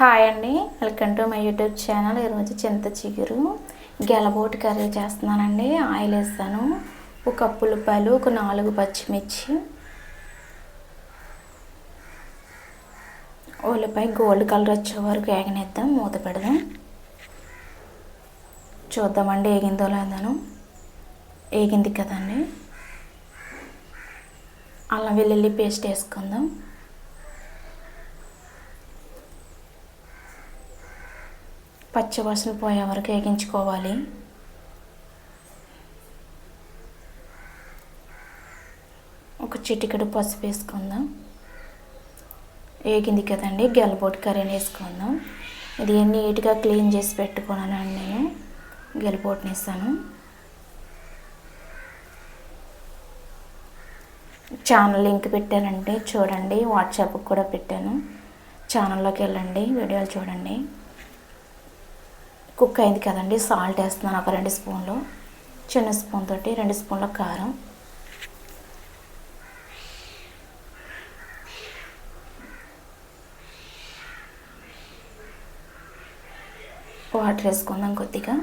Hi అండి, welcome to my YouTube channel. ఈరోజు చింత చిగురు గెలబోటి కర్రీ చేస్తున్నానండి. ఆయిల్ వేస్తాను, ఒక కప్పు ఉల్లిపాయలు, ఒక 4 పచ్చిమిర్చి. ఉల్లిపాయ గోల్డ్ కలర్ వచ్చే వరకు వేగనిద్దాం, మూత పెడదాం. చూద్దామండి వేగిందో లేదను. వేగింది కదండి. అల్లం వెల్లుల్లి పేస్ట్ వేసుకుందాం. పచ్చివాసన పోయే వరకు వేగించుకోవాలి. ఒక చిటికెడు పసుపు వేసుకుందాం. వేగింది కదండి, గెలబోటి కర్రీని వేసుకుందాం. ఇది నీట్గా క్లీన్ చేసి పెట్టుకున్నానండి. నేను గెలబోటిని వేస్తాను. ఛానల్ లింక్ పెట్టానండి, చూడండి. వాట్సాప్కి కూడా పెట్టాను, ఛానల్లోకి వెళ్ళండి, వీడియోలు చూడండి. కుక్ అయింది కదండి. సాల్ట్ వేస్తున్నాను, ఒక 2 స్పూన్లు. చిన్న స్పూన్ తోటి 2 స్పూన్ల కారం. వాటర్ వేసుకుందాం కొద్దిగా.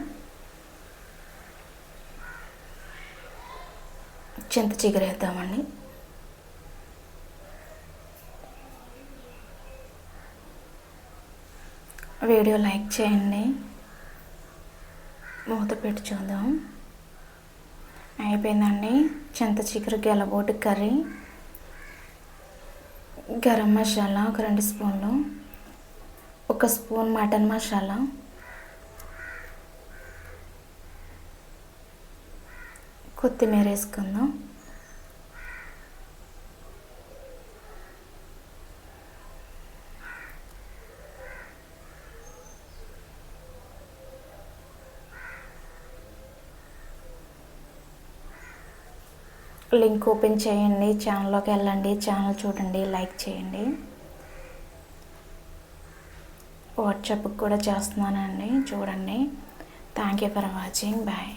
చింత చిగురు వేద్దామండి. వీడియో లైక్ చేయండి. మూత పెట్టి చూద్దాం. అయిపోయిందండి చింత చిగురు గెలబోటి కర్రీ. గరం మసాలా ఒక 2 స్పూన్లు, ఒక స్పూన్ మటన్ మసాలా, కొత్తిమీర వేసుకుందాం. లింక్ ఓపెన్ చేయండి, ఛానల్లోకి వెళ్ళండి, ఛానల్ చూడండి, లైక్ చేయండి. వాట్సాప్కి కూడా చేస్తున్నానండి, చూడండి. Thank you for watching. Bye.